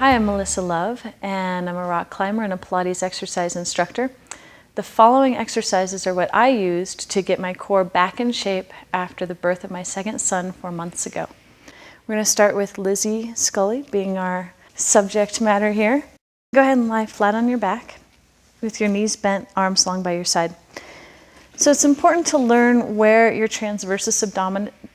Hi, I'm Melissa Love, and I'm a rock climber and a Pilates exercise instructor. The following exercises are what I used to get my core back in shape after the birth of my second son 4 months ago. We're going to start with Lizzie Scully being our subject matter here. Go ahead and lie flat on your back with your knees bent, arms long by your side. So it's important to learn where your transversus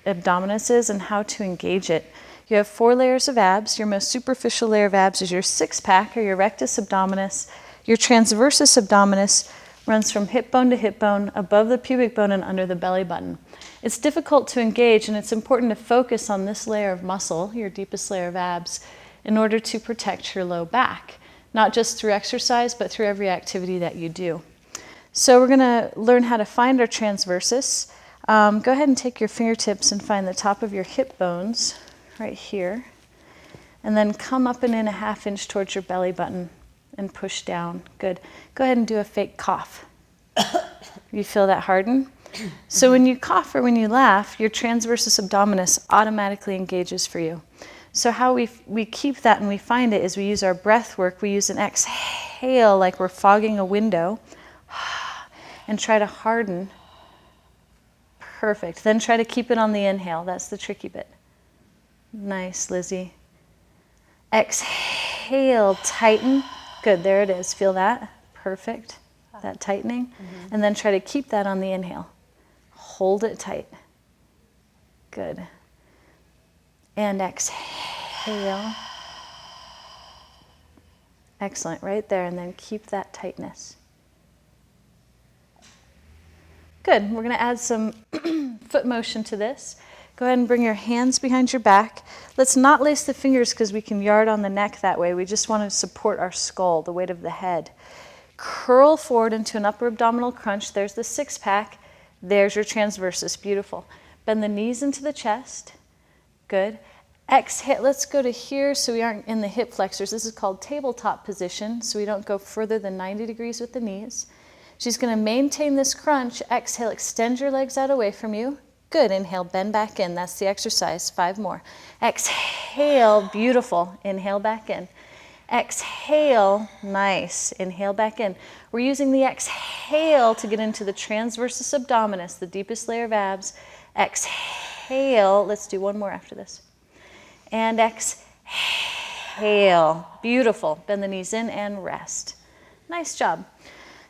abdominis is and how to engage it. You have 4 layers of abs. Your most superficial layer of abs is your six-pack or your rectus abdominis. Your transversus abdominis runs from hip bone to hip bone, above the pubic bone and under the belly button. It's difficult to engage, and it's important to focus on this layer of muscle, your deepest layer of abs, in order to protect your low back, not just through exercise, but through every activity that you do. So we're going to learn how to find our transversus. Go ahead and take your fingertips and find the top of your hip bones right here, and then come up and in a 1/2 inch towards your belly button and push down. Good. Go ahead and do a fake cough. You feel that harden? So when you cough or when you laugh, your transversus abdominis automatically engages for you. So how we keep that and we find it is we use our breath work. We use an exhale like we're fogging a window and try to harden. Perfect. Then try to keep it on the inhale. That's the tricky bit. Nice, Lizzie. Exhale, tighten. Good, there it is. Feel that? Perfect. That tightening. Mm-hmm. And then try to keep that on the inhale. Hold it tight. Good. And exhale. Excellent, right there. And then keep that tightness. Good. We're going to add some foot motion to this. Go ahead and bring your hands behind your back. Let's not lace the fingers because we can yard on the neck that way. We just want to support our skull, the weight of the head. Curl forward into an upper abdominal crunch. There's the six-pack. There's your transversus. Beautiful. Bend the knees into the chest. Good. Exhale. Let's go to here so we aren't in the hip flexors. This is called tabletop position, so we don't go further than 90 degrees with the knees. She's going to maintain this crunch. Exhale. Extend your legs out away from you. Good. Inhale, bend back in. That's the exercise. 5 more. Exhale. Beautiful. Inhale back in. Exhale. Nice. Inhale back in. We're using the exhale to get into the transversus abdominis, the deepest layer of abs. Exhale. Let's do 1 more after this. And exhale. Beautiful. Bend the knees in and rest. Nice job.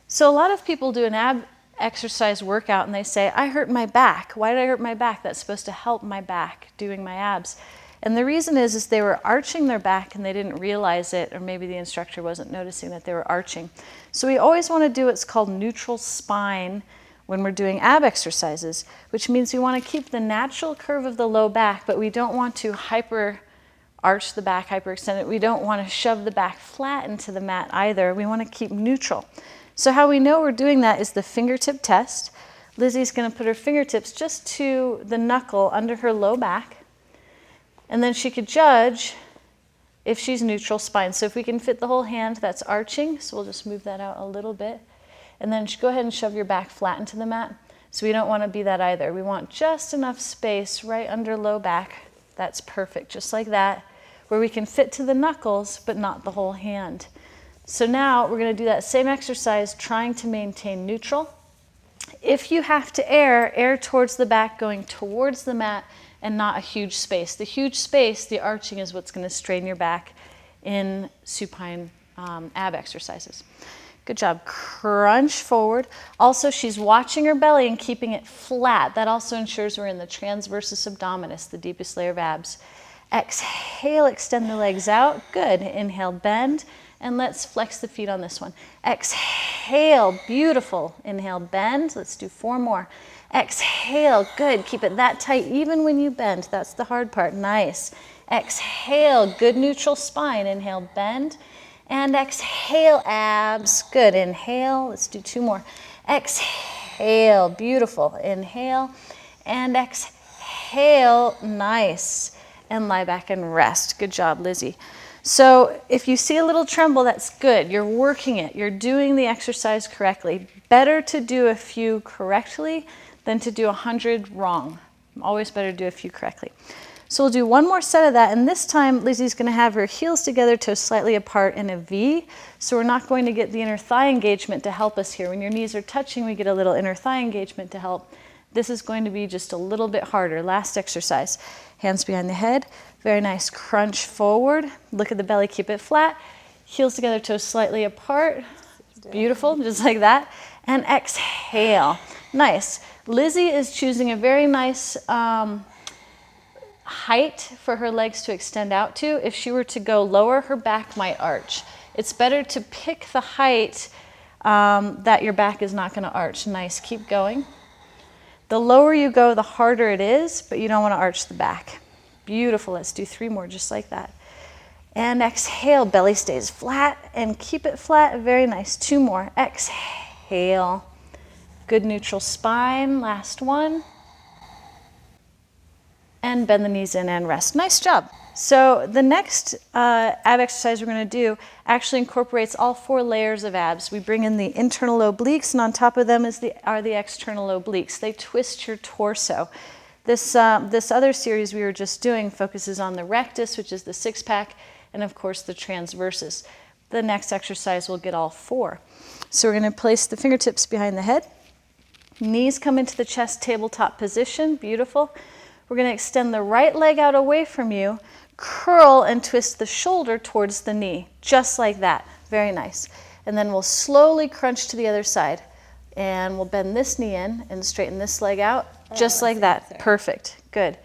So a lot of people do an ab exercise workout and they say, I hurt my back. Why did I hurt my back? That's supposed to help my back doing my abs. And the reason is they were arching their back and they didn't realize it, or maybe the instructor wasn't noticing that they were arching. So we always want to do what's called neutral spine when we're doing ab exercises, which means we want to keep the natural curve of the low back, but we don't want to hyper arch the back, hyperextend it. We don't want to shove the back flat into the mat either. We want to keep neutral. So how we know we're doing that is the fingertip test. Lizzie's going to put her fingertips just to the knuckle under her low back. And then she could judge if she's neutral spine. So if we can fit the whole hand, that's arching. So we'll just move that out a little bit. And then go ahead and shove your back flat into the mat. So we don't want to be that either. We want just enough space right under low back. That's perfect, just like that, where we can fit to the knuckles, but not the whole hand. So now we're going to do that same exercise, trying to maintain neutral. If you have to air towards the back, going towards the mat, and not a huge space. The huge space, the arching, is what's going to strain your back in supine ab exercises. Good job. Crunch forward. Also, she's watching her belly and keeping it flat. That also ensures we're in the transversus abdominis, the deepest layer of abs. Exhale, extend the legs out. Good. Inhale, bend. And let's flex the feet on this one. Exhale, beautiful. Inhale, bend. Let's do 4 more. Exhale, good. Keep it that tight even when you bend. That's the hard part. Nice. Exhale, good neutral spine. Inhale, bend. And exhale, abs. Good. Inhale. Let's do 2 more. Exhale, beautiful. Inhale. And exhale, nice. And lie back and rest. Good job, Lizzie. So if you see a little tremble, that's good. You're working it. You're doing the exercise correctly. Better to do a few correctly than to do 100 wrong. Always better to do a few correctly. So we'll do one more set of that, and this time Lizzie's gonna have her heels together, toes slightly apart in a V. So we're not going to get the inner thigh engagement to help us here. When your knees are touching, we get a little inner thigh engagement to help. This is going to be just a little bit harder. Last exercise. Hands behind the head. Very nice crunch forward. Look at the belly, keep it flat. Heels together, toes slightly apart. Beautiful, just like that. And exhale. Nice. Lizzie is choosing a very nice height for her legs to extend out to. If she were to go lower, her back might arch. It's better to pick the height that your back is not going to arch. Nice, keep going. The lower you go, the harder it is, but you don't want to arch the back. Beautiful, let's do 3 more just like that. And exhale, belly stays flat and keep it flat. Very nice, 2 more. Exhale. Good neutral spine, last one. And bend the knees in and rest. Nice job. So the next ab exercise we're going to do actually incorporates all 4 layers of abs. We bring in the internal obliques, and on top of them are the external obliques. They twist your torso. This other series we were just doing focuses on the rectus, which is the 6-pack, and of course the transverses. The next exercise will get all 4. So we're going to place the fingertips behind the head. Knees come into the chest tabletop position. Beautiful. We're going to extend the right leg out away from you, curl and twist the shoulder towards the knee, just like that. Very nice. And then we'll slowly crunch to the other side. And we'll bend this knee in and straighten this leg out, just like that. Perfect. Good.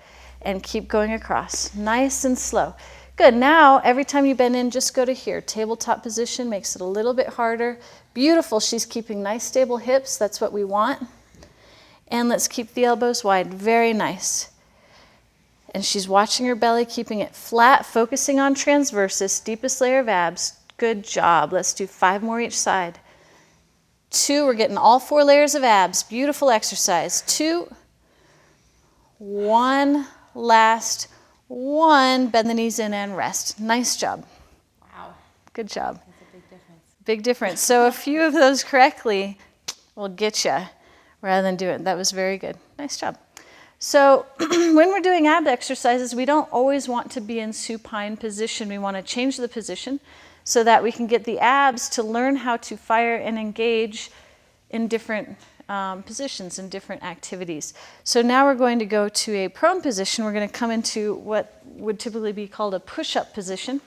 And keep going across. Nice and slow. Good. Now, every time you bend in, just go to here. Tabletop position makes it a little bit harder. Beautiful. She's keeping nice, stable hips. That's what we want. And let's keep the elbows wide. Very nice. And she's watching her belly, keeping it flat, focusing on transversus, deepest layer of abs. Good job. Let's do 5 more each side. 2, we're getting all 4 layers of abs. Beautiful exercise. 2, 1, last 1. Bend the knees in and rest. Nice job. Wow. Good job. That's a big difference. Big difference. So a few of those correctly will get you rather than do it. That was very good. Nice job. So when we're doing ab exercises, we don't always want to be in supine position. We want to change the position so that we can get the abs to learn how to fire and engage in different positions and different activities. So now we're going to go to a prone position. We're going to come into what would typically be called a push-up position.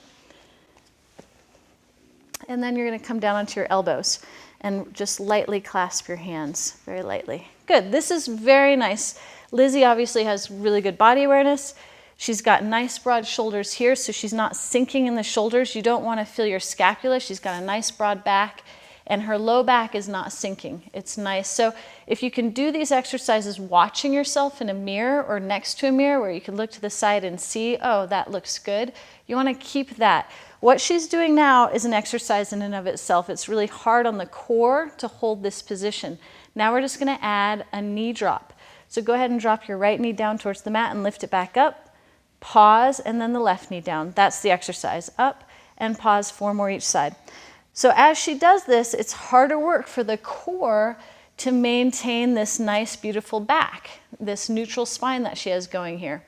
And then you're going to come down onto your elbows and just lightly clasp your hands, very lightly. Good. This is very nice. Lizzie obviously has really good body awareness. She's got nice broad shoulders here, so she's not sinking in the shoulders. You don't want to feel your scapula. She's got a nice broad back, and her low back is not sinking. It's nice. So if you can do these exercises watching yourself in a mirror or next to a mirror where you can look to the side and see, oh, that looks good, you want to keep that. What she's doing now is an exercise in and of itself. It's really hard on the core to hold this position. Now we're just going to add a knee drop. So go ahead and drop your right knee down towards the mat and lift it back up. Pause, and then the left knee down. That's the exercise. Up and pause, 4 more each side. So as she does this, it's harder work for the core to maintain this nice, beautiful back, this neutral spine that she has going here.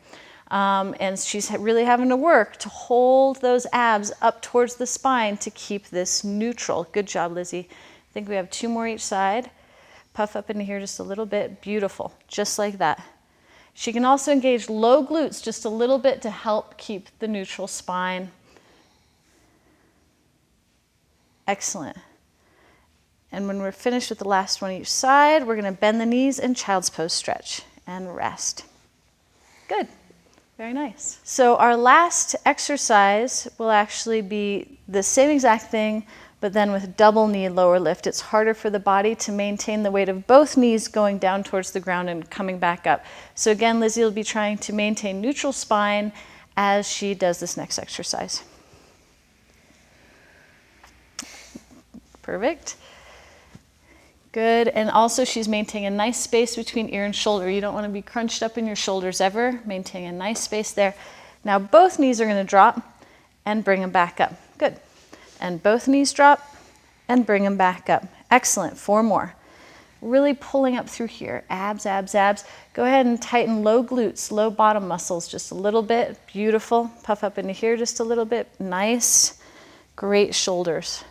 And she's really having to work to hold those abs up towards the spine to keep this neutral. Good job, Lizzie. I think we have 2 more each side. Puff up into here just a little bit. Beautiful. Just like that. She can also engage low glutes just a little bit to help keep the neutral spine. Excellent. And when we're finished with the last one each side, we're going to bend the knees and child's pose stretch and rest. Good. Very nice. So our last exercise will actually be the same exact thing, but then with double knee lower lift. It's harder for the body to maintain the weight of both knees going down towards the ground and coming back up. So again, Lizzie will be trying to maintain neutral spine as she does this next exercise. Perfect. Good. And also she's maintaining a nice space between ear and shoulder. You don't want to be crunched up in your shoulders ever. Maintaining a nice space there. Now both knees are going to drop and bring them back up. Good. And both knees drop and bring them back up. Excellent. 4 more. Really pulling up through here. Abs, abs, abs. Go ahead and tighten low glutes, low bottom muscles just a little bit. Beautiful. Puff up into here just a little bit. Nice. Great shoulders.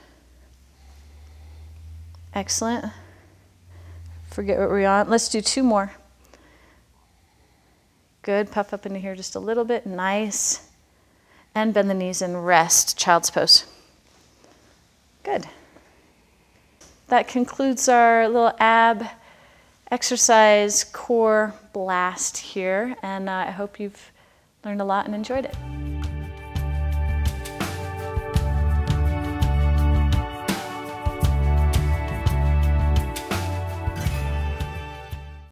Excellent. Forget what we're on. Let's do 2 more. Good. Puff up into here just a little bit. Nice. And bend the knees and rest. Child's pose. Good. That concludes our little ab exercise core blast here, and I hope you've learned a lot and enjoyed it.